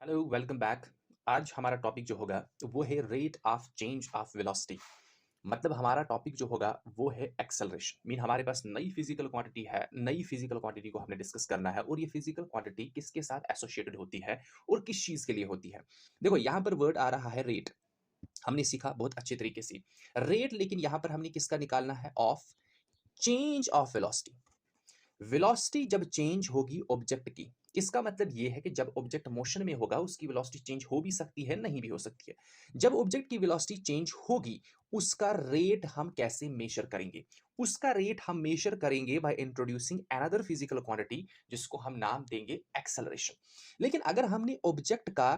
Hello welcome back. आज हमारा topic जो होगा वो है rate of change of velocity. मतलब हमारा टॉपिक जो होगा वो है एक्सेलरेशन। मीन हमारे पास नई फिजिकल क्वांटिटी है, नई फिजिकल क्वांटिटी को हमने डिस्कस करना है और ये फिजिकल क्वांटिटी किसके साथ एसोसिएटेड होती है और किस चीज के लिए होती है। देखो यहाँ पर वर्ड आ रहा है रेट। हमने सीखा बहुत अच्छे तरीके से रेट, लेकिन यहाँ पर हमने किसका निकालना है? Of change of velocity. Velocity जब चेंज होगी ऑब्जेक्ट की, इसका मतलब ये है कि जब ऑब्जेक्ट मोशन में होगा उसकी वेलोसिटी चेंज हो भी सकती है, नहीं भी हो सकती है। जब ऑब्जेक्ट की वेलोसिटी चेंज होगी उसका रेट हम कैसे मेजर करेंगे? उसका रेट हम मेजर करेंगे by introducing another physical quantity जिसको हम नाम देंगे एक्सेलरेशन। लेकिन अगर हमने ऑब्जेक्ट का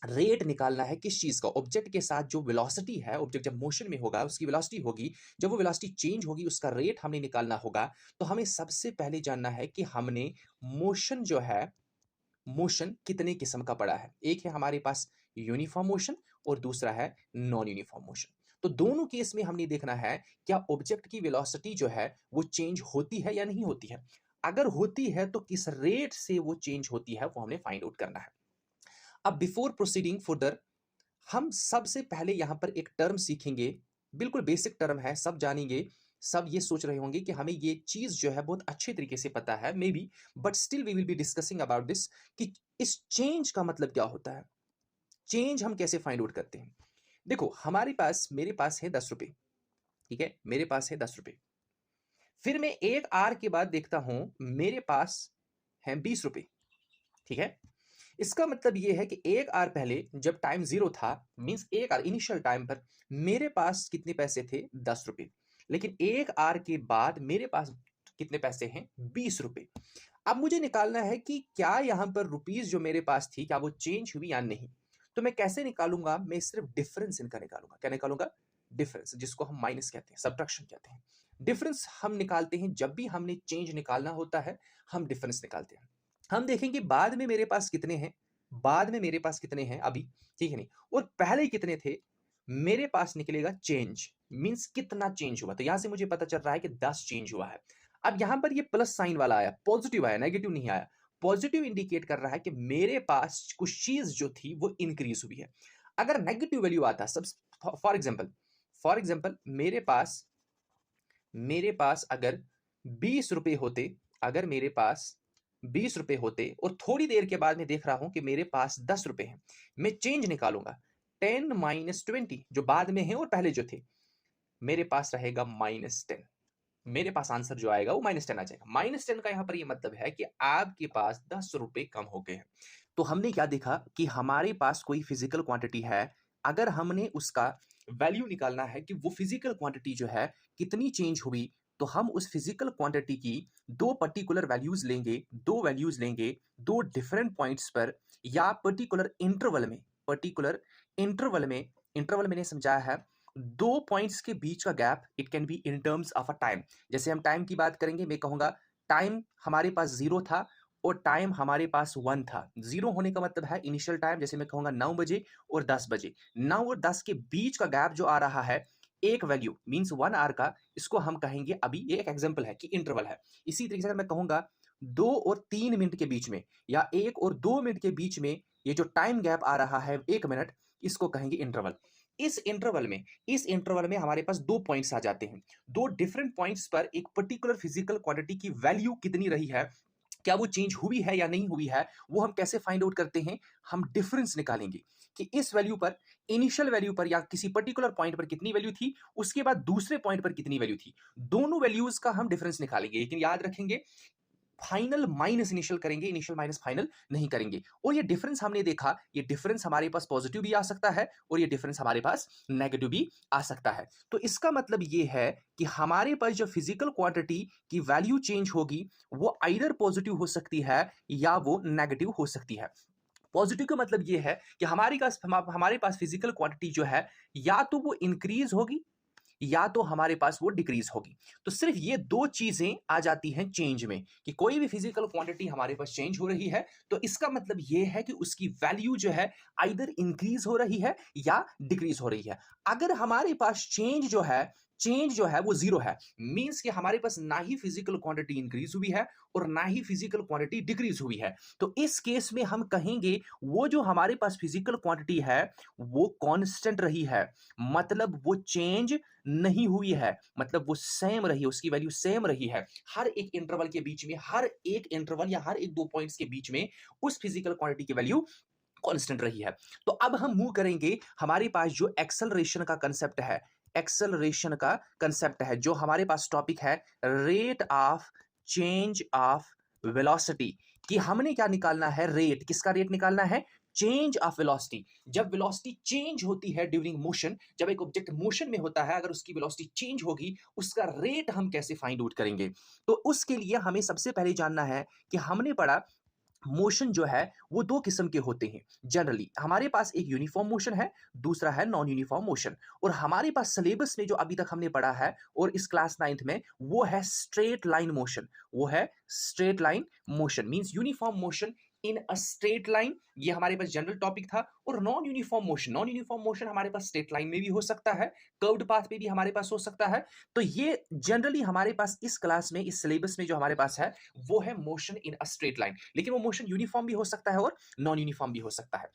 रेट निकालना है किस चीज का? ऑब्जेक्ट के साथ जो वेलोसिटी है, ऑब्जेक्ट जब मोशन में होगा उसकी वेलोसिटी होगी, जब वो वेलोसिटी चेंज होगी उसका रेट हमने निकालना होगा। तो हमें सबसे पहले जानना है कि हमने मोशन जो है, मोशन कितने किस्म का पड़ा है। एक है हमारे पास यूनिफॉर्म मोशन और दूसरा है नॉन यूनिफॉर्म मोशन। तो दोनों केस में हमने देखना है क्या ऑब्जेक्ट की वेलोसिटी जो है वो चेंज होती है या नहीं होती है। अगर होती है तो किस रेट से वो चेंज होती है वो हमने फाइंड आउट करना है। अब बिफोर प्रोसीडिंग फर्दर हम सबसे पहले यहां पर एक टर्म सीखेंगे। बिल्कुल बेसिक टर्म है, सब जानेंगे। सब ये सोच रहे होंगे कि हमें ये चीज जो है बहुत अच्छे तरीके से पता है, maybe, but still we will be discussing about this कि इस चेंज का मतलब क्या होता है, चेंज हम कैसे फाइंड आउट करते हैं। देखो हमारे पास, मेरे पास है 10 रुपए, ठीक है, मेरे पास है 10 रुपए। फिर मैं एक आर के बाद देखता हूं मेरे पास है 20 रुपए, ठीक है। इसका मतलब यह है कि एक आर पहले जब टाइम जीरो था, मींस एक आर इनिशियल टाइम पर मेरे पास कितने पैसे थे? 10 रुपए। लेकिन एक आर के बाद मेरे पास कितने पैसे हैं? 20 रुपए। अब मुझे निकालना है कि क्या यहां पर रुपीज जो मेरे पास थी क्या वो चेंज हुई या नहीं। तो मैं कैसे निकालूंगा? मैं सिर्फ डिफरेंस इनका निकालूंगा। क्या निकालूंगा? डिफरेंस, जिसको हम माइनस कहते हैं, सब्ट्रैक्शन कहते हैं। डिफरेंस हम निकालते हैं जब भी हमने चेंज निकालना होता है, हम डिफरेंस निकालते हैं। हम देखेंगे बाद में मेरे पास कितने हैं, बाद में मेरे पास कितने हैं अभी, ठीक है नहीं, और पहले कितने थे। मेरे पास निकलेगा चेंज, मींस कितना चेंज हुआ। तो यहां से मुझे पता चल रहा है कि 10 चेंज हुआ है। अब यहां पर ये प्लस साइन वाला आया, पॉजिटिव आया, नेगेटिव नहीं आया। पॉजिटिव इंडिकेट कर रहा है कि मेरे पास कुछ चीज जो थी वो इंक्रीज हुई है। अगर नेगेटिव वैल्यू आता सब, फॉर एग्जाम्पल मेरे पास अगर 20 रुपए होते, अगर मेरे पास 20 रुपए होते और थोड़ी देर के बाद मैं देख रहा हूं कि मेरे पास 10 रुपए हैं, मैं चेंज निकालूंगा। 10 - 20 जो बाद में है और पहले जो थे, मेरे पास रहेगा -10। मेरे पास आंसर जो आएगा वो -10 आ जाएगा। -10 का यहां पर ये मतलब है कि आपके पास 10 रुपए कम हो गए हैं। तो हमने क्या देखा कि हमारे पास कोई फिजिकल क्वांटिटी है, अगर हमने उसका वैल्यू निकालना है कि वो फिजिकल क्वांटिटी जो है कितनी चेंज हुई, तो हम उस फिजिकल क्वांटिटी की दो पर्टिकुलर वैल्यूज लेंगे, दो डिफरेंट पॉइंट्स पर या पर्टिकुलर इंटरवल में। इंटरवल मैंने समझाया है, दो पॉइंट्स के बीच का gap, it can be in terms of a time. जैसे हम टाइम की बात करेंगे, मैं कहूंगा टाइम हमारे पास 0 था और टाइम हमारे पास 1 था। 0 होने का मतलब है इनिशियल टाइम, जैसे मैं कहूंगा 9 बजे और 10 बजे। 9 और 10 के बीच का गैप जो आ रहा है, एक वैल्यू मींस 1 आवर का, इसको हम कहेंगे, अभी ये एक एग्जांपल है कि इंटरवल है। इसी तरीके से अगर मैं कहूंगा 2 और 3 मिनट के बीच में या 1 और 2 मिनट के बीच में ये जो टाइम गैप आ रहा है 1 मिनट, इसको कहेंगे इंटरवल। इस इंटरवल में हमारे पास दो पॉइंट्स आ जाते हैं। दो डिफरेंट पॉइंट्स पर एक पर्टिकुलर फिजिकल क्वांटिटी की वैल्यू कितनी रही है, क्या वो चेंज हुई है या नहीं हुई है, वो हम कैसे फाइंड आउट करते हैं? हम डिफरेंस निकालेंगे कि इस वैल्यू पर, इनिशियल वैल्यू पर या किसी पर्टिकुलर पॉइंट पर कितनी वैल्यू थी, उसके बाद दूसरे पॉइंट पर कितनी वैल्यू थी। दोनों वैल्यूज का हम डिफरेंस निकालेंगे, लेकिन याद रखेंगे फाइनल माइनस इनिशियल करेंगे, इनिशियल माइनस फाइनल नहीं करेंगे। और ये डिफरेंस हमने देखा, ये डिफरेंस हमारे पास पॉजिटिव भी आ सकता है और ये डिफरेंस हमारे पास नेगेटिव भी आ सकता है। तो इसका मतलब ये है कि हमारे पास जो फिजिकल क्वांटिटी की वैल्यू चेंज होगी वो आइदर पॉजिटिव हो सकती है या वो नेगेटिव हो सकती है। पॉजिटिव का मतलब ये है कि हमारे पास फिजिकल क्वांटिटी जो है या तो वो इंक्रीज होगी या तो हमारे पास वो डिक्रीज होगी। तो सिर्फ ये दो चीजें आ जाती हैं चेंज में, कि कोई भी फिजिकल क्वांटिटी हमारे पास चेंज हो रही है तो इसका मतलब ये है कि उसकी वैल्यू जो है आइदर इंक्रीज हो रही है या डिक्रीज हो रही है। अगर हमारे पास चेंज जो है, चेंज जो है वो जीरो है। मींस कि हमारे पास ना ही फिजिकल क्वांटिटी इंक्रीज हुई है और ना ही फिजिकल क्वांटिटी डिक्रीज हुई है। तो इस केस में हम कहेंगे वो जो हमारे पास फिजिकल क्वांटिटी है वो कांस्टेंट रही है, मतलब वो चेंज नहीं हुई है, मतलब वो सेम रही, उसकी वैल्यू सेम रही है हर एक इंटरवल के बीच में, हर एक इंटरवल या हर एक दो पॉइंट्स के बीच में उस फिजिकल क्वांटिटी की वैल्यू कांस्टेंट रही है। तो अब हम मूव करेंगे हमारे पास जो एक्सेलरेशन का कंसेप्ट है, एक्सेलरेशन का कंसेप्ट है जो हमारे पास टॉपिक है rate of change of velocity. कि हमने क्या निकालना है, रेट, किसका रेट निकालना है, चेंज ऑफ वेलोसिटी। जब वेलोसिटी चेंज होती है ड्यूरिंग मोशन, जब एक ऑब्जेक्ट मोशन में होता है, अगर उसकी वेलोसिटी चेंज होगी उसका रेट हम कैसे फाइंड आउट करेंगे। तो उसके लिए हमें सबसे पहले जानना है कि हमने पढ़ा मोशन जो है वो दो किस्म के होते हैं जनरली। हमारे पास एक यूनिफॉर्म मोशन है, दूसरा है नॉन यूनिफॉर्म मोशन। और हमारे पास सिलेबस में जो अभी तक हमने पढ़ा है और इस क्लास 9th में, वो है स्ट्रेट लाइन मोशन। वो है straight line motion, means uniform motion in a straight line, ये हमारे पास जनरल टॉपिक था। और non uniform motion, non uniform motion हमारे पास स्ट्रेट लाइन में भी हो सकता है, कर्व्ड पाथ पे भी हमारे पास हो सकता है। तो ये जनरली हमारे पास इस क्लास में, इस सिलेबस में जो हमारे पास है वो है motion in a straight line. लेकिन वो मोशन यूनिफॉर्म भी हो सकता है और नॉन यूनिफॉर्म भी हो सकता है।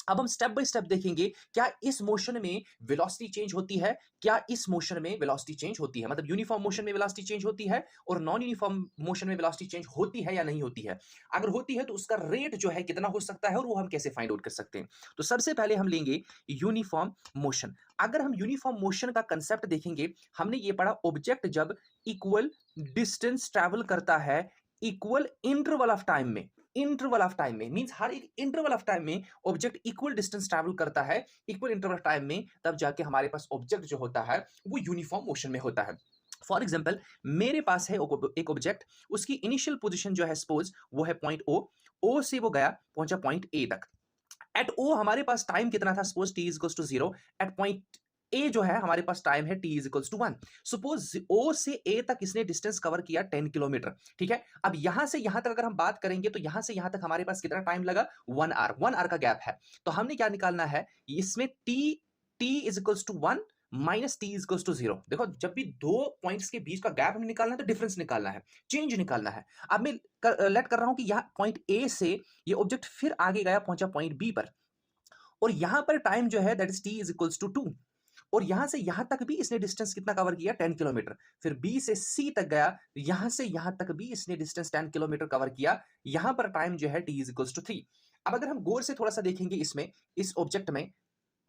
अब हम स्टेप बाय स्टेप देखेंगे, क्या इस मोशन में वेलोसिटी चेंज होती है, क्या इस मोशन में वेलोसिटी चेंज होती है, मतलब यूनिफॉर्म मोशन में वेलोसिटी चेंज होती है और नॉन यूनिफॉर्म मोशन में वेलोसिटी चेंज होती है या नहीं होती है। अगर होती है तो उसका रेट जो है कितना हो सकता है और वो हम कैसे फाइंड आउट कर सकते हैं। तो सबसे पहले हम लेंगे यूनिफॉर्म मोशन। अगर हम यूनिफॉर्म मोशन का कंसेप्ट देखेंगे, हमने ये पढ़ा ऑब्जेक्ट जब इक्वल डिस्टेंस ट्रैवल करता है इक्वल इंटरवल ऑफ टाइम में, इंटरवल ऑफ टाइम में मींस हर एक इंटरवल ऑफ टाइम में ऑब्जेक्ट इक्वल डिस्टेंस ट्रैवल करता है इक्वल इंटरवल ऑफ टाइम में, तब जाके हमारे पास ऑब्जेक्ट जो होता है वो यूनिफॉर्म मोशन में होता है। फॉर एग्जाम्पल मेरे पास है एक ऑब्जेक्ट, उसकी इनिशियल पोजीशन जो है सपोज वो है पॉइंट ओ से वो गया पहुंचा पॉइंट ए तक। एट ओ हमारे पास टाइम कितना था, suppose T is equals to 0। At point A जो है हमारे पास टाइम है T is equals to 1। Suppose O से ए तक इसने डिस्टेंस कवर किया 10 किलोमीटर, ठीक है। अब यहां से यहां तक अगर हम बात करेंगे तो यहां से यहां तक हमारे पास कितना टाइम लगा, 1 आवर, 1 आवर का गैप है। तो हमने क्या निकालना है इसमें, T is equals to 1 minus T is equals to 0। देखो जब भी दो पॉइंट्स के बीच का गैप हमें निकालना है तो डिफरेंस निकालना है, चेंज निकालना है। अब मैं लेट कर रहा हूं कि यहाँ पॉइंट ए से ये ऑब्जेक्ट फिर आगे गया पहुंचा पॉइंट बी पर, और यहां पर टाइम जो है that is T is equals to 2। और यहां से यहां तक भी इसने डिस्टेंस कितना कवर किया, 10 किलोमीटर। फिर बी से सी तक गया, यहां से यहां तक भी इसने डिस्टेंस 10 किलोमीटर कवर किया, यहां पर टाइम जो है टी इज इक्वल्स टू 3। अब अगर हम गौर से थोड़ा सा देखेंगे इसमें, इस ऑब्जेक्ट में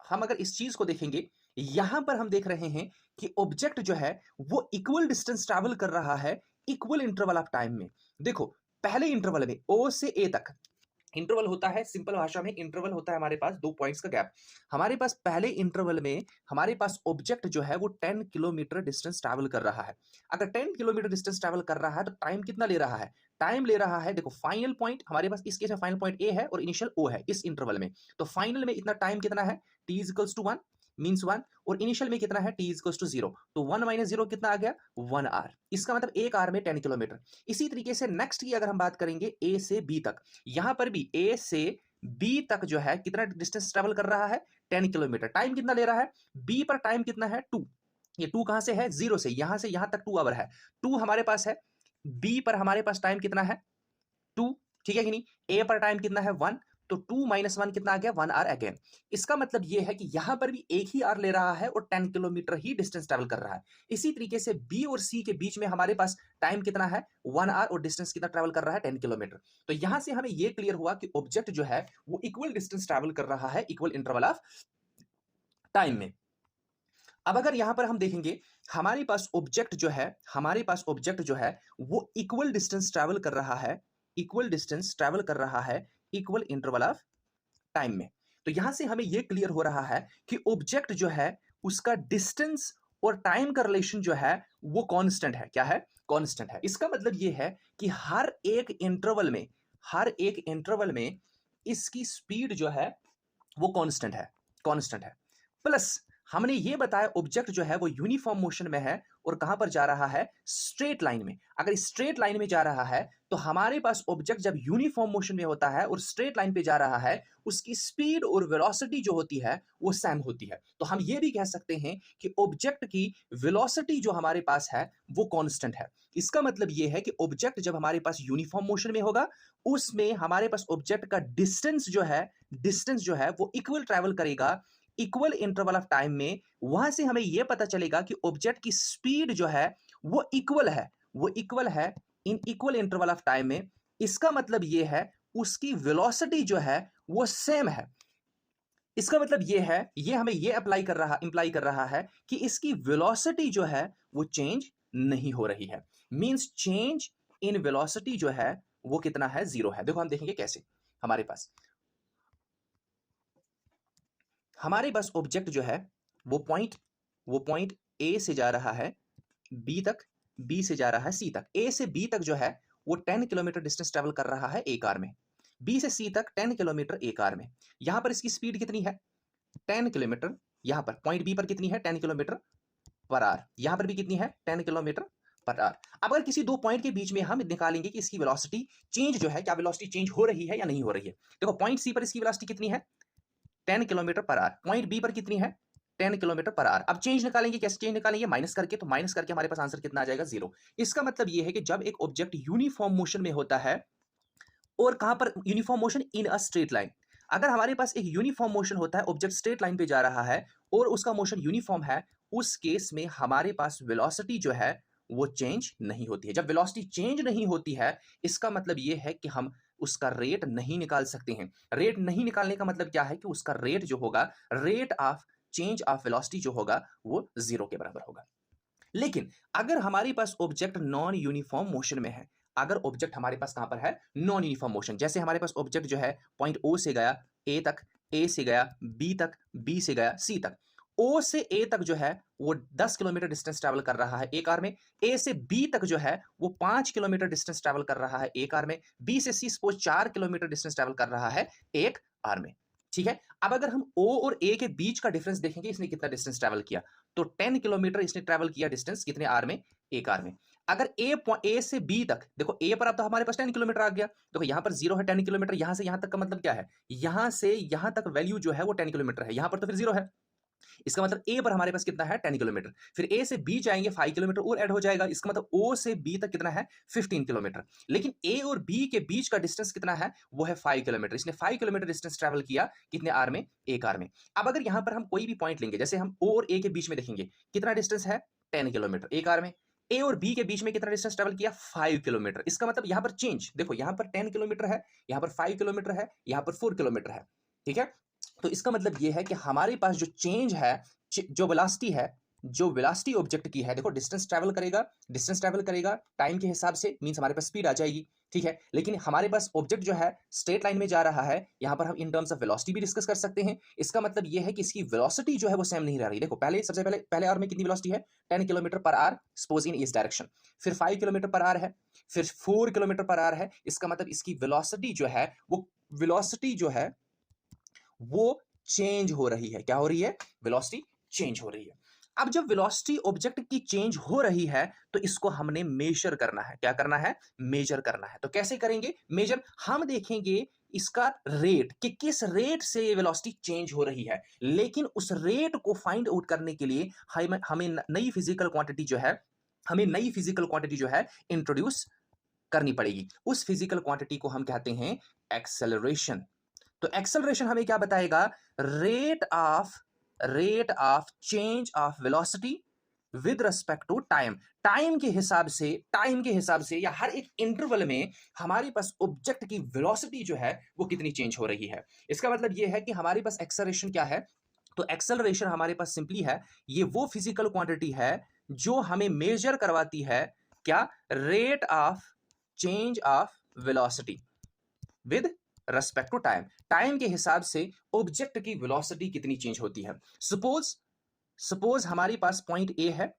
हम अगर इस चीज को देखेंगे, यहां पर हम देख रहे हैं कि ऑब्जेक्ट जो है वो इक्वल डिस्टेंस ट्रैवल कर रहा है इक्वल इंटरवल ऑफ टाइम में। देखो पहले इंटरवल में ओ से ए तक इंटरवल होता है, सिंपल भाषा में इंटरवल होता है हमारे पास दो पॉइंट्स का गैप। हमारे पास पहले इंटरवल में हमारे पास ऑब्जेक्ट जो है वो 10 किलोमीटर डिस्टेंस ट्रैवल कर रहा है। अगर 10 किलोमीटर डिस्टेंस ट्रैवल कर रहा है तो टाइम कितना ले रहा है, टाइम ले रहा है, देखो फाइनल पॉइंट हमारे पास इस केस में फाइनल पॉइंट ए है और इनिशियल ओ है इस इंटरवल में। तो फाइनल में इतना टाइम कितना है, T is equals to 1 means 1, और इनिशियल में कितना है, टी इज इक्वल्स टू 0। तो 1 माइनस 0 कितना आ गया, 1 आवर। इसका मतलब एक आवर में 10 किलोमीटर। इसी तरीके से नेक्स्ट की अगर हम बात करेंगे ए से बी तक, यहां पर भी ए से बी तक जो है कितना डिस्टेंस ट्रेवल कर रहा है, 10 किलोमीटर। टाइम कितना ले रहा है, बी पर टाइम कितना है, 2। ये 2 कहां से है, 0 से, यहां से यहां तक 2 आवर है। 2 हमारे पास है, बी पर हमारे पास टाइम कितना है, 2, ठीक है कि नहीं। ए पर टाइम कितना है, 1। तो 2 माइनस 1 कितना आ गया, 1 आवर अगेन। इसका मतलब यह है कि यहां पर भी एक ही आवर ले रहा है और 10 किलोमीटर ही डिस्टेंस ट्रेवल कर रहा है। इसी तरीके से बी और सी के बीच में हमारे पास टाइम कितना है, 1 आवर, और डिस्टेंस कितना ट्रेवल कर रहा है, 10 किलोमीटर। तो यहां से हमें यह क्लियर हुआ कि ऑब्जेक्ट जो है वो इक्वल डिस्टेंस ट्रेवल कर रहा है इक्वल इंटरवल ऑफ टाइम में। अब अगर यहां पर हम देखेंगे, हमारे पास ऑब्जेक्ट जो है, हमारे पास ऑब्जेक्ट जो है वो इक्वल डिस्टेंस ट्रेवल कर रहा है, इक्वल डिस्टेंस ट्रेवल कर रहा है इक्वल इंटरवल ऑफ टाइम में। तो यहां से हमें यह क्लियर हो रहा है कि ऑब्जेक्ट जो है उसका डिस्टेंस और टाइम का रिलेशन जो है वो कांस्टेंट है। क्या है, कांस्टेंट है। इसका मतलब यह है कि हर एक इंटरवल में, हर एक इंटरवल में इसकी स्पीड जो है वो कांस्टेंट है, कांस्टेंट है। प्लस हमने ये बताया ऑब्जेक्ट जो है वो यूनिफॉर्म मोशन में है और कहां पर जा रहा है, स्ट्रेट लाइन में। अगर स्ट्रेट लाइन में जा रहा है तो हमारे पास ऑब्जेक्ट जब यूनिफॉर्म मोशन में होता है और स्ट्रेट लाइन पे जा रहा है, उसकी स्पीड और वेलोसिटी जो होती है वो सेम होती है। तो हम ये भी कह सकते हैं कि ऑब्जेक्ट की वेलोसिटी जो हमारे पास है वो कांस्टेंट है। इसका मतलब ये है कि ऑब्जेक्ट जब हमारे पास यूनिफॉर्म मोशन में होगा, उसमें हमारे पास ऑब्जेक्ट का डिस्टेंस जो है वो इक्वल ट्रैवल करेगा इक्वल इंटरवल ऑफ टाइम में। वहां से हमें यह पता चलेगा कि ऑब्जेक्ट की स्पीड जो है वो इक्वल है in equal interval of time में। इसका मतलब यह है उसकी वेलोसिटी जो है वो सेम है। इसका मतलब यह है, ये हमें ये इंप्लाई कर रहा है कि इसकी वेलोसिटी जो है वो चेंज नहीं हो रही है। मींस चेंज इन वेलोसिटी जो है वो कितना है, 0 है। देखो हम देखेंगे कैसे। हमारे पास ऑब्जेक्ट जो है वो पॉइंट ए से जा रहा है बी तक, बी से जा रहा है सी तक। ए से बी तक जो है वो 10 किलोमीटर डिस्टेंस ट्रेवल कर रहा है एक आवर में। बी से सी तक 10 किलोमीटर एक आवर में। यहां पर इसकी स्पीड कितनी है, 10 किलोमीटर। यहां पर पॉइंट बी पर कितनी है, 10 किलोमीटर पर आवर। यहां पर भी कितनी है, 10 किलोमीटर पर आवर। अब अगर किसी दो पॉइंट के बीच में हम निकालेंगे कि इसकी वेलोसिटी चेंज जो है, क्या वेलोसिटी चेंज हो रही है या नहीं हो रही है। देखो पॉइंट सी पर इसकी वेलोसिटी कितनी है, 10 kilometre per our. Point B पर कितनी है, 10 किलोमीटर पर आवर। अब चेंज निकालेंगे, कैसे चेंज निकालेंगे, माइनस करके। तो माइनस करके हमारे पास आंसर कितना आ जाएगा, 0। इसका मतलब यह है कि जब एक ऑब्जेक्ट यूनिफॉर्म मोशन में होता है, और कहां पर uniform motion, in a straight line. अगर हमारे पास एक यूनिफॉर्म मोशन होता है, ऑब्जेक्ट स्ट्रेट लाइन पे जा रहा है और उसका मोशन यूनिफॉर्म है, उस केस में हमारे पास वेलोसिटी जो है वो चेंज नहीं होती है। जब वेलोसिटी चेंज नहीं होती है, इसका मतलब यह है कि हम उसका रेट नहीं निकाल सकते हैं। रेट नहीं निकालने का मतलब क्या है कि उसका रेट जो होगा, rate of change of velocity जो होगा वो 0 के बराबर होगा। लेकिन अगर हमारे पास ऑब्जेक्ट नॉन यूनिफॉर्म मोशन में है, अगर ऑब्जेक्ट हमारे पास कहां पर है, नॉन यूनिफॉर्म मोशन, जैसे हमारे पास ऑब्जेक्ट जो है पॉइंट ओ से गया ए तक, ए से गया बी तक, बी से गया सी तक। ओ से ए तक जो है वो 10 किलोमीटर डिस्टेंस ट्रैवल कर रहा है एक आवर में। ए से बी तक जो है वो 5 किलोमीटर डिस्टेंस ट्रैवल कर रहा है एक आवर में। बी से सी सपोज 4 किलोमीटर डिस्टेंस ट्रैवल कर रहा है एक आवर में। ठीक है। अब अगर हम ओ और ए के बीच का डिफरेंस देखेंगे, इसने कितना डिस्टेंस ट्रैवल किया, तो 10 किलोमीटर इसने ट्रैवल किया डिस्टेंस, कितने आर में, एक आर में। अगर ए से बी तक, देखो ए पर अब तो हमारे पास 10 किलोमीटर आ गया। देखो यहां पर 0 है, 10 किलोमीटर। यहां से यहां तक का मतलब क्या है, यहां से यहां तक वैल्यू जो है वो 10 किलोमीटर है। यहां पर तो फिर 0 है। इसका मतलब ए पर हमारे पास कितना है, 10 किलोमीटर। फिर ए से बी जाएंगे, 5 किलोमीटर और ऐड हो जाएगा। इसका मतलब ओ से बी तक कितना है, 15 किलोमीटर। लेकिन ए और बी के बीच का डिस्टेंस कितना है, वो है 5 किलोमीटर। इसने 5 किलोमीटर डिस्टेंस ट्रैवल किया कितने आर में, एक आर में। अब अगर यहां पर हम कोई भी पॉइंट लेंगे, जैसे हम ओ और ए के बीच में देखेंगे कितना डिस्टेंस है, 10 किलोमीटर एक आर में। ए और बी के बीच में कितना डिस्टेंस ट्रैवल किया, 5 किलोमीटर। इसका मतलब यहां पर चेंज देखो, यहां पर 10 किलोमीटर है, यहां पर 5 किलोमीटर है, यहां पर 4 किलोमीटर है। ठीक है। तो इसका मतलब यह है कि हमारे पास जो चेंज है, जो वेलोसिटी है, जो वेलोसिटी ऑब्जेक्ट की है, देखो डिस्टेंस ट्रैवल करेगा टाइम के हिसाब से, मींस हमारे पास स्पीड आ जाएगी। ठीक है। लेकिन हमारे पास ऑब्जेक्ट जो है स्ट्रेट लाइन में जा रहा है, यहां पर हम इन टर्म्स ऑफ वेलोसिटी भी डिस्कस कर सकते हैं। इसका मतलब यह है कि इसकी वेलोसिटी जो है वो सेम नहीं रह रही। देखो सबसे पहले आवर में कितनी वेलोसिटी है, 10 kilometre per our, suppose in इस डायरेक्शन। फिर 5 किलोमीटर पर आवर है, फिर 4 किलोमीटर पर आवर है। इसका मतलब इसकी वेलोसिटी जो है वो चेंज हो रही है। क्या हो रही है, वेलोसिटी चेंज हो रही है। अब जब वेलोसिटी ऑब्जेक्ट की चेंज हो रही है, तो इसको हमने मेजर करना है। क्या करना है, मेजर करना है। तो कैसे करेंगे मेजर, हम देखेंगे इसका रेट, कि किस रेट से ये वेलोसिटी चेंज हो रही है। लेकिन उस रेट को फाइंड आउट करने के लिए हमें नई फिजिकल क्वांटिटी जो है इंट्रोड्यूस करनी पड़ेगी। उस फिजिकल क्वांटिटी को हम कहते हैं एक्सेलरेशन। तो एक्सेलरेशन हमें क्या बताएगा, rate of change of velocity with respect to time. Time के हिसाब से या हर एक इंटरवल में हमारे पास ऑब्जेक्ट की वेलोसिटी जो है वो कितनी चेंज हो रही है। इसका मतलब ये है कि हमारे पास एक्सेलरेशन क्या है, तो एक्सेलरेशन हमारे पास सिंपली है, ये वो फिजिकल क्वांटिटी है जो हमें मेजर करवाती है क्या, rate of change of velocity with respect to time के हिसाब से ऑब्जेक्ट की वेलोसिटी कितनी चेंज होती है। सपोज हमारे पास पॉइंट ए है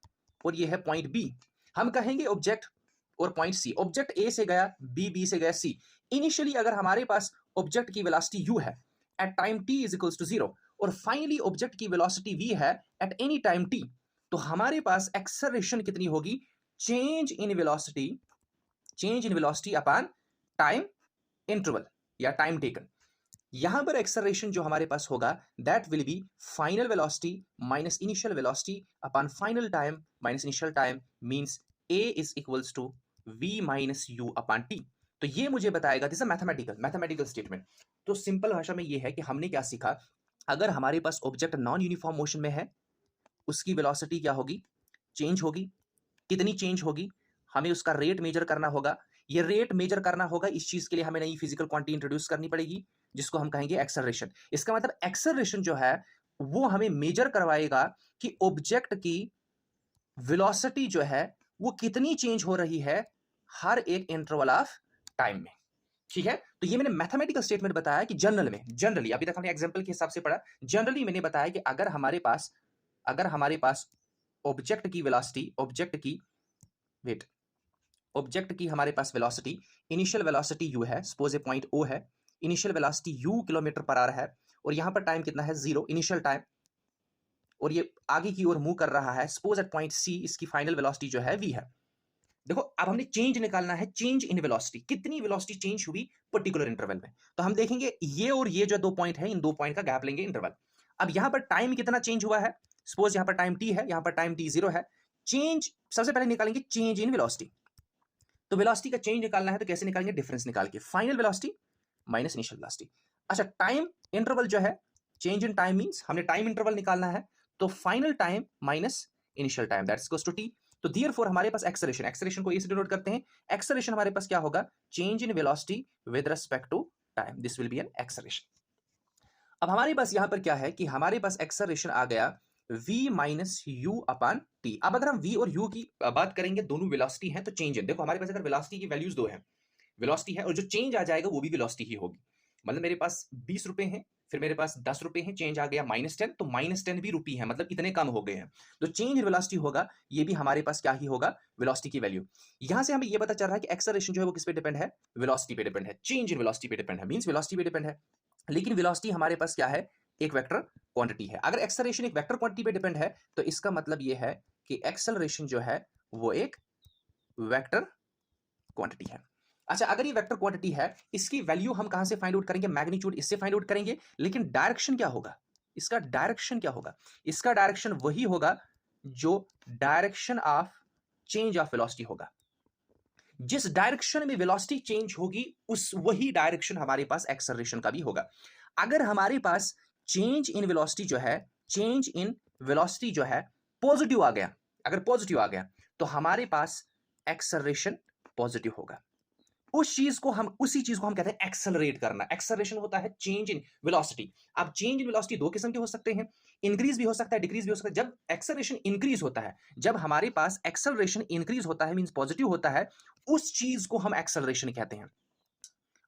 और ये है पॉइंट बी। हम कहेंगे ऑब्जेक्ट और पॉइंट सी, ऑब्जेक्ट ए से गया बी से गया सी। इनिशियली अगर हमारे पास ऑब्जेक्ट की वेलोसिटी u है at time t is equals to 0, और फाइनली ऑब्जेक्ट की वेलोसिटी v है एट एनी टाइम t, तो हमारे पास एक्सेलरेशन कितनी होगी, change in velocity change in velocity upon time interval या टाइम टेकन। यहां पर एक्सेलरेशन जो हमारे पास होगा that will be final velocity minus initial velocity upon final time minus initial time, means a is equals to v minus u upon t। तो ये मुझे बताएगा, दिस इज मैथमेटिकल स्टेटमेंट। तो सिंपल भाषा में ये है कि हमने क्या सीखा, अगर हमारे पास ऑब्जेक्ट नॉन यूनिफॉर्म मोशन में है, उसकी वेलोसिटी क्या होगी, चेंज होगी। कितनी चेंज होगी, हमें उसका रेट मेजर करना होगा। ये रेट मेजर करना होगा, इस चीज के लिए हमें नई फिजिकल क्वांटिटी इंट्रोड्यूस करनी पड़ेगी, जिसको हम कहेंगे एक्सेलरेशन। इसका मतलब एक्सेलरेशन जो है वो हमें मेजर करवाएगा कि ऑब्जेक्ट की वेलोसिटी जो है वो कितनी चेंज हो रही है हर एक इंटरवल ऑफ टाइम में। ठीक है, तो ये मैंने मैथमेटिकल स्टेटमेंट बताया कि जनरली अभी तक हमने एग्जांपल के हिसाब से पढ़ा, जनरली मैंने बताया कि अगर हमारे पास ऑब्जेक्ट की वेलोसिटी, ऑब्जेक्ट की हमारे पास वेलोसिटी, इनिशियल वेलोसिटी u है, सपोज ए पॉइंट O है, initial velocity u kilometre per our है, और यहां पर टाइम कितना है, 0 इनिशियल टाइम, और ये आगे की ओर मूव कर रहा है, सपोज एट पॉइंट C इसकी फाइनल वेलोसिटी जो है v है। देखो अब हमने चेंज निकालना है, चेंज इन वेलोसिटी, कितनी वेलोसिटी चेंज हुई पर्टिकुलर इंटरवल में। तो हम देखेंगे ये और ये जो दो पॉइंट है, इन दो पॉइंट का गैप लेंगे इंटरवल। अब यहां पर टाइम कितना चेंज हुआ है, सपोज यहां पर टाइम t है, यहां पर टाइम t 0 है। चेंज सबसे पहले निकालेंगे चेंज इन वेलोसिटी। तो वेलोसिटी का चेंज निकालना है तो कैसे निकालेंगे, डिफरेंस निकाल के, final velocity minus initial velocity. अच्छा, टाइम इंटरवल जो है, चेंज इन टाइम मींस हमने टाइम इंटरवल निकालना है, तो final time minus initial time that's equals to t। तो देयरफॉर हमारे पास एक्सेलरेशन को ए से डिनोट करते हैं। एक्सेलरेशन हमारे पास क्या होगा, change in velocity with respect to time, this will be an acceleration. अब हमारे पास यहां पर क्या है कि हमारे पास एक्सेलरेशन आ गया v minus you upon T. अब अगर हम v और u की बात करेंगे, दोनों वेलोसिटी है तो चेंज है। देखो हमारे पास अगर वेलोसिटी की वैल्यूज दो है, वेलोसिटी है और जो चेंज आ जाएगा वो भी वेलोसिटी ही होगी। मतलब मेरे पास 20 रुपए हैं, फिर मेरे पास 10 रुपए हैं, चेंज आ गया -10, तो -10 भी रुपी है, मतलब इतने कम हो गए हैं। तो चेंज इन वेलोसिटी होगा, ये भी हमारे पास क्या ही होगा, वेलोसिटी की वैल्यू। यहां से हमें ये पता चल रहा है कि एक्सेलरेशन जो है वो किस पे डिपेंड है, वेलोसिटी पे डिपेंड है। चेंज इन वेलोसिटी पे डिपेंड है, मींस वेलोसिटी पे डिपेंड है। लेकिन वेलोसिटी हमारे पास क्या है, एक वेक्टर क्वांटिटी है। अगर एक्सेलरेशन एक वेक्टर क्वांटिटी पे डिपेंड है तो इसका मतलब ये है कि एक्सेलरेशन जो है वो एक वेक्टर क्वांटिटी है। अच्छा, अगर ये वेक्टर क्वांटिटी है, इसकी वैल्यू हम कहां से फाइंड आउट करेंगे, मैग्नीट्यूड इससे फाइंड आउट करेंगे। लेकिन डायरेक्शन क्या होगा, इसका डायरेक्शन क्या होगा, इसका डायरेक्शन वही होगा जो direction of change of velocity होगा। जिस डायरेक्शन में वेलोसिटी चेंज होगी उस वही डायरेक्शन हमारे पास एक्सेलरेशन का भी होगा। अगर हमारे पास चेंज इन वेलोसिटी जो है, चेंज इन वेलोसिटी जो है पॉजिटिव आ गया, अगर पॉजिटिव आ गया तो हमारे पास एक्सेलरेशन पॉजिटिव होगा। उसी चीज को हम कहते हैं एक्सेलरेट करना। एक्सेलरेशन होता है चेंज इन वेलोसिटी। अब चेंज इन वेलोसिटी दो किस्म के हो सकते हैं, इंक्रीज भी हो सकता है, डिक्रीज भी हो सकता है। जब एक्सेलरेशन इंक्रीज होता है, जब हमारे पास एक्सेलरेशन इंक्रीज होता है, मींस पॉजिटिव होता है, उस चीज को हम एक्सेलरेशन कहते हैं।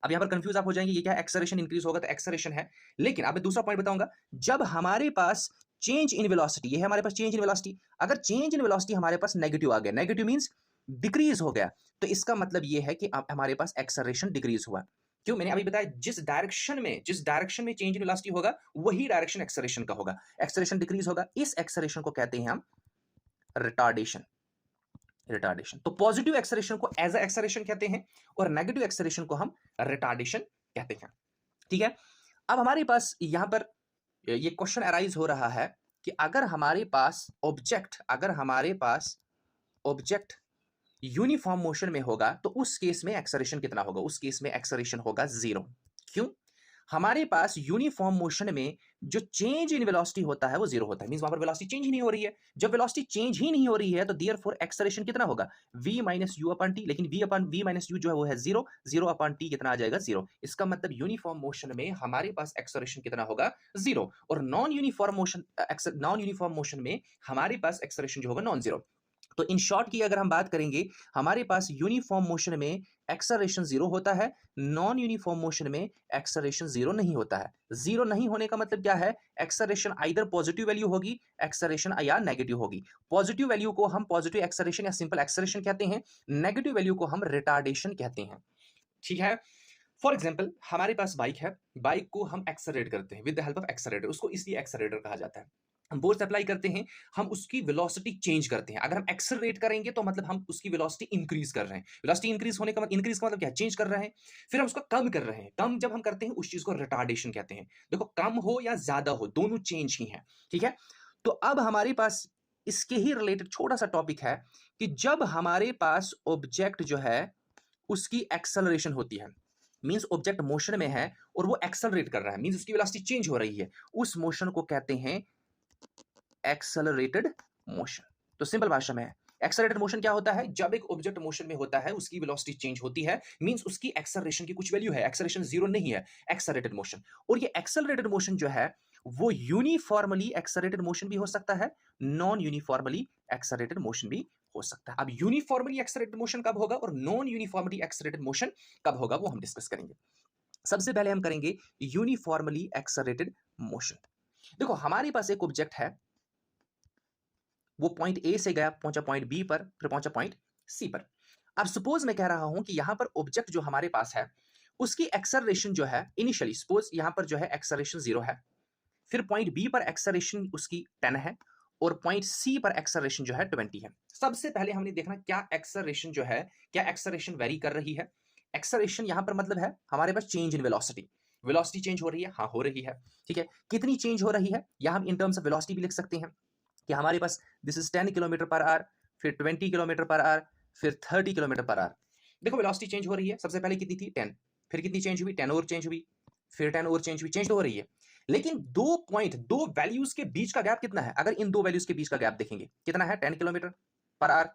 अब यहां पर कंफ्यूज आप हो जाएंगे, ये क्या एक्सेलरेशन इंक्रीज होगा तो एक्सेलरेशन है। लेकिन अब मैं दूसरा पॉइंट बताऊंगा, जब हमारे पास चेंज इन वेलोसिटी, ये है हमारे पास चेंज इन वेलोसिटी, अगर चेंज इन वेलोसिटी हमारे पास नेगेटिव आ गया, नेगेटिव मींस डिक्रीज हो गया, तो इसका मतलब ये है कि अब हमारे पास एक्सेलरेशन डिक्रीज हुआ। क्यों, मैंने अभी बताया जिस डायरेक्शन में चेंज इन वेलोसिटी होगा वही डायरेक्शन एक्सेलरेशन का होगा। एक्सेलरेशन डिक्रीज होगा, इस एक्सेलरेशन को कहते हैं हम रिटार्डेशन। तो पॉजिटिव एक्सेलरेशन को एज अ एक्सेलरेशन कहते हैं और नेगेटिव एक्सेलरेशन को हम रिटार्डेशन कहते हैं। ठीक है, अब हमारे पास यहां पर ये क्वेश्चन अराइज हो रहा है कि अगर हमारे पास ऑब्जेक्ट यूनिफॉर्म मोशन में होगा तो उस केस में एक्सेलरेशन कितना होगा, उस केस में एक्सेलरेशन होगा 0। क्यों, हमारे पास यूनिफॉर्म मोशन में जो चेंज इन वेलोसिटी होता है वो 0 होता है, मींस वहां पर वेलोसिटी चेंज ही नहीं हो रही है। जब वेलोसिटी चेंज ही नहीं हो रही है तो देयरफॉर एक्सेलरेशन कितना होगा, v minus you upon T. लेकिन v माइनस यू जो है वो है 0, 0 अपॉन टी कितना आ जाएगा, 0। इसका मतलब यूनिफॉर्म मोशन में हमारे पास एक्सेलरेशन कितना होगा, 0। और नॉन यूनिफॉर्म मोशन में हमारे पास एक्सेलरेशन जो होगा नॉन 0। तो इन शॉर्ट की अगर हम बात करेंगे, हमारे पास यूनिफॉर्म मोशन में एक्सेलरेशन 0 होता है, नॉन यूनिफॉर्म मोशन में एक्सेलरेशन 0 नहीं होता है। 0 नहीं होने का मतलब क्या है, एक्सेलरेशन आइदर पॉजिटिव वैल्यू होगी, एक्सेलरेशन या नेगेटिव होगी। पॉजिटिव वैल्यू को हम पॉजिटिव एक्सेलरेशन या सिंपल एक्सेलरेशन कहते हैं, नेगेटिव वैल्यू को हम रिटार्डेशन कहते हैं। ठीक है, फॉर एग्जाम्पल हमारे पास बाइक है, बाइक को हम एक्सेलरेट करते हैं with the help of accelerator, उसको इसलिए एक्सेलरेटर कहा जाता है। हम फोर्स अप्लाई करते हैं, हम उसकी वेलोसिटी चेंज करते हैं। अगर हम एक्सेलरेट करेंगे तो मतलब हम उसकी वेलोसिटी इंक्रीज कर रहे हैं। वेलोसिटी इंक्रीज होने का मतलब, इंक्रीज का मतलब क्या है? चेंज कर रहे हैं। फिर हम उसको कम कर रहे हैं। कम जब हम करते हैं उस चीज को रिटार्डेशन कहते हैं। देखो, कम हो या ज्यादा हो, दोनों चेंज ही है। ठीक है, तो अब हमारे पास इसके ही रिलेटेड छोटा सा टॉपिक है कि जब हमारे पास ऑब्जेक्ट जो है उसकी एक्सेलरेशन होती है, मींस ऑब्जेक्ट मोशन में है और वो एक्सेलरेट कर रहा है, मींस उसकी वेलोसिटी चेंज हो रही है, उस मोशन को कहते हैं एक्सेलरेटेड मोशन। तो सिंपल भाषा में है, एक्सेलरेटेड मोशन क्या होता है? जब एक ऑब्जेक्ट मोशन में होता है, उसकी वेलोसिटी चेंज होती है, मींस उसकी एक्सेलरेशन की कुछ वैल्यू है, एक्सेलरेशन जीरो नहीं है, एक्सेलरेटेड मोशन। और ये एक्सेलरेटेड मोशन जो है वो यूनिफॉर्मली एक्सेलरेटेड मोशन भी हो सकता है, नॉन यूनिफॉर्मली एक्सेलरेटेड मोशन भी हो सकता है। अब यूनिफॉर्मली एक्सेलरेटेड मोशन कब होगा और नॉन यूनिफॉर्मली एक्सेलरेटेड मोशन कब होगा, वो हम डिस्कस करेंगे। सबसे पहले हम करेंगे यूनिफॉर्मली एक्सेलरेटेड मोशन। देखो, हमारे पास एक ऑब्जेक्ट है, वो पॉइंट ए से गया, पहुंचा पॉइंट बी पर, फिर पहुंचा पॉइंट सी पर। अब सपोज मैं कह रहा हूं कि यहां पर ऑब्जेक्ट जो हमारे पास है उसकी एक्सेलरेशन जो है इनिशियली, सपोज यहां पर जो है एक्सेलरेशन 0 है, फिर पॉइंट बी पर एक्सेलरेशन उसकी 10 है और पॉइंट सी पर एक्सेलरेशन जो है 20 है। सबसे पहले हमने देखना क्या एक्सेलरेशन जो है, क्या एक्सेलरेशन वेरी कर रही है। एक्सेलरेशन यहां पर मतलब है हमारे पास change in velocity. Velocity change हो रही है, हाँ हो रही है। ठीक है, कितनी चेंज हो रही है, या हम इन टर्म्स ऑफ वेलोसिटी भी लिख सकते हैं कि हमारे पास this is 10 kilometre per hour, फिर 20 किलोमीटर पर आवर, फिर 30 किलोमीटर पर आवर। देखो, वेलोसिटी चेंज हो रही है। सबसे पहले कितनी थी? 10, फिर कितनी चेंज हुई? 10 और चेंज हुई, फिर 10 और चेंज हुई, चेंज तो हो रही है। लेकिन दो पॉइंट, दो वैल्यूज के बीच का गैप कितना है? अगर इन दो वैल्यूज के बीच का गैप देखेंगे कितना है? 10 किलोमीटर पर आवर।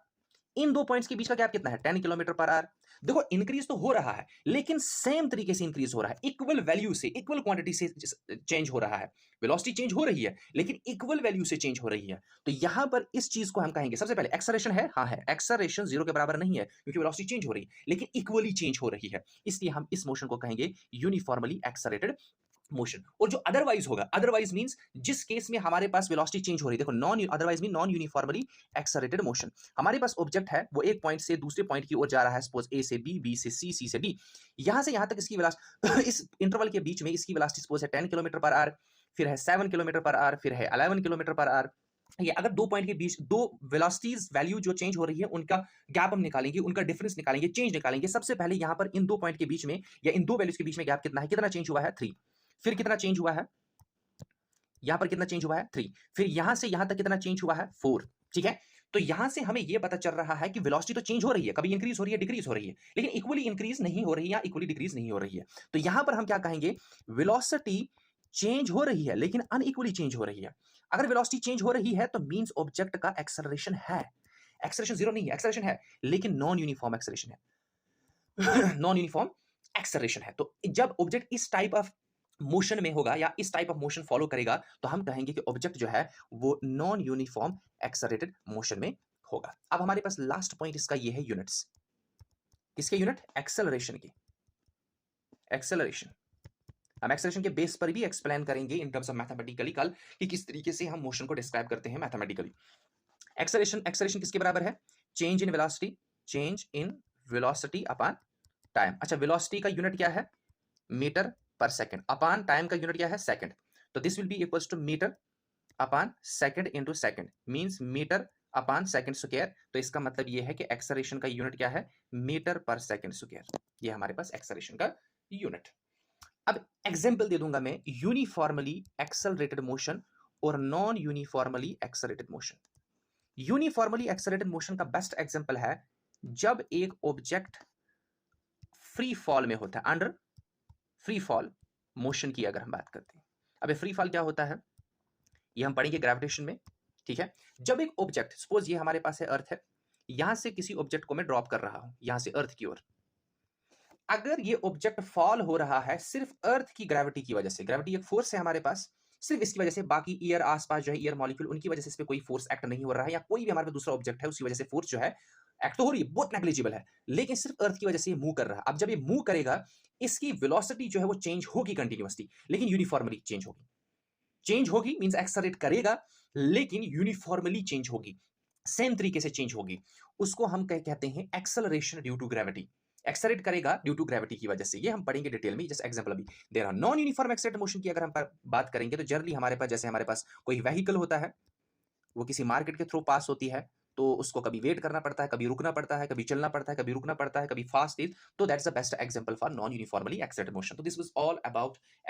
इन दो पॉइंट्स के बीच का गैप कितना है? 10 किलोमीटर पर आवर। देखो, इंक्रीज तो हो रहा है लेकिन सेम तरीके से इंक्रीज हो रहा है, इक्वल वैल्यू से, इक्वल क्वांटिटी से चेंज हो रहा है। वेलोसिटी चेंज हो रही है लेकिन इक्वल वैल्यू से चेंज हो रही है। तो यहां पर इस चीज को हम कहेंगे, सबसे पहले एक्सेलरेशन है, हाँ है, एक्सेलरेशन 0 के बराबर नहीं है क्योंकि वेलोसिटी चेंज हो रही है लेकिन इक्वली चेंज हो रही है, इसलिए हम इस मोशन को कहेंगे यूनिफॉर्मली एक्सेलरेटेड मोशन। और जो अदरवाइज होगा, अदरवाइज मींस जिस केस में हमारे पास वेलोसिटी चेंज हो रही है, देखो non otherwise mean non uniformly accelerated motion. हमारे पास ऑब्जेक्ट है, वो एक पॉइंट से दूसरे पॉइंट की ओर जा रहा है, सपोज ए से बी, बी से सी, सी से डी, यहां से यहां तक इसकी वेलोसिटी इस इंटरवल के बीच में इसकी वेलोसिटी सपोज है 10 किलोमीटर पर आवर, फिर है 7 किलोमीटर पर आवर, फिर है 11 किलोमीटर पर आवर। ये अगर दो पॉइंट के बीच दो वेलोसिटीज वैल्यू जो चेंज हो रही है उनका गैप हम निकालेंगे, उनका डिफरेंस निकालेंगे, चेंज निकालेंगे। सबसे पहले यहां पर इन दो पॉइंट के बीच में या इन दो वैल्यूज के बीच में गैप कितना है, कितना चेंज हुआ है? 3। फिर कितना चेंज हुआ है? यहां पर कितना चेंज हुआ है? 3। फिर यहां से यहां तक कितना चेंज हुआ है? 4। ठीक है, तो यहां से हमें यह पता चल रहा है कि वेलोसिटी तो चेंज हो रही है, कभी इंक्रीज हो रही है, डिक्रीज हो रही है, लेकिन इक्वली इंक्रीज नहीं हो रही है या इक्वली डिक्रीज नहीं हो रही है। तो यहां पर हम क्या कहेंगे? वेलोसिटी चेंज हो रही है लेकिन अनइक्वली चेंज हो रही है। अगर वेलोसिटी चेंज हो रही है तो मींस ऑब्जेक्ट का एक्सेलरेशन है, एक्सेलरेशन 0 नहीं है, एक्सेलरेशन है लेकिन नॉन यूनिफॉर्म एक्सेलरेशन है। नॉन यूनिफॉर्म एक्सेलरेशन है। तो जब ऑब्जेक्ट इस टाइप ऑफ मोशन में होगा या इस टाइप ऑफ मोशन फॉलो करेगा तो हम कहेंगे कि ऑब्जेक्ट जो है वो नॉन यूनिफॉर्म एक्सेलरेटेड मोशन में होगा। अब हमारे पास लास्ट पॉइंट इसका ये है यूनिट्स। किसके यूनिट? एक्सेलरेशन की। एक्सेलरेशन हम एक्सेलरेशन के बेस पर भी एक्सप्लेन करेंगे इन टर्म्स ऑफ मैथमेटिकली कल कि किस तरीके से हम मोशन को डिस्क्राइब करते हैं मैथमेटिकली। एक्सेलरेशन, एक्सेलरेशन किसके बराबर है? Change in velocity, change in velocity upon time. अच्छा, वेलोसिटी का यूनिट क्या है? Metre per second. Upon time का यूनिट क्या है? सेकंड। तो this will be equals to metre upon second into second, means metre upon second square. तो इसका मतलब ये है कि एक्सेलरेशन का यूनिट क्या है? Metre per second square. ये हमारे पास एक्सेलरेशन का यूनिट। अब एग्जांपल दे दूंगा मैं यूनिफॉर्मली एक्सेलरेटेड मोशन और non uniformly accelerated motion. Uniformly accelerated motion का बेस्ट एग्जांपल है जब एक ऑब्जेक्ट फ्री फॉल में होता है, अंडर फ्री फॉल मोशन की अगर हम बात करते हैं। अब फ्री फॉल क्या होता है ये हम पढ़ेंगे ग्रेविटेशन में। ठीक है, जब एक ऑब्जेक्ट, सपोज ये हमारे पास है अर्थ है, यहां से किसी ऑब्जेक्ट को मैं ड्रॉप कर रहा हूं यहां से अर्थ की ओर, अगर ये ऑब्जेक्ट फॉल हो रहा है सिर्फ अर्थ की ग्रेविटी की वजह से, ग्रेविटी एक फोर्स है हमारे पास, सिर्फ इसकी वजह से, बाकी ईयर आसपास जो है ईयर मॉलिक्यूल उनकी वजह से इस पे कोई फोर्स एक्ट नहीं हो रहा है, या कोई भी हमारे पास दूसरा ऑब्जेक्ट है उसकी वजह से फोर्स जो है एक्ट तो हो रही है, बहुत नेग्लिजिबल है, लेकिन सिर्फ अर्थ की वजह से ये मूव कर रहा है। अब जब ये मूव करेगा इसकी वेलोसिटी जो है वो चेंज होगी कंटिन्यूअसली, लेकिन यूनिफॉर्मली चेंज होगी। चेंज होगी मींस एक्सेलरेट करेगा लेकिन यूनिफॉर्मली चेंज होगी, सेम तरीके से चेंज होगी। उसको हम कहते हैं acceleration due to gravity. Accelerate करेगा ड्यू टू ग्रेविटी की वजह से। ये हम पढ़ेंगे डिटेल में। जैसे एग्जांपल अभी there are non uniform accelerated motion की अगर हम बात करेंगे तो जनरली हमारे पास, जैसे हमारे पास कोई व्हीकल होता है, वो किसी मार्केट के थ्रू पास होती है, तो उसको कभी वेट करना पड़ता है, कभी रुकना पड़ता है, कभी चलना पड़ता है, कभी रुकना पड़ता है, कभी फास्ट इज, तो that's the best example for non uniformly accelerated motion. तो दिस वाज ऑल अबाउट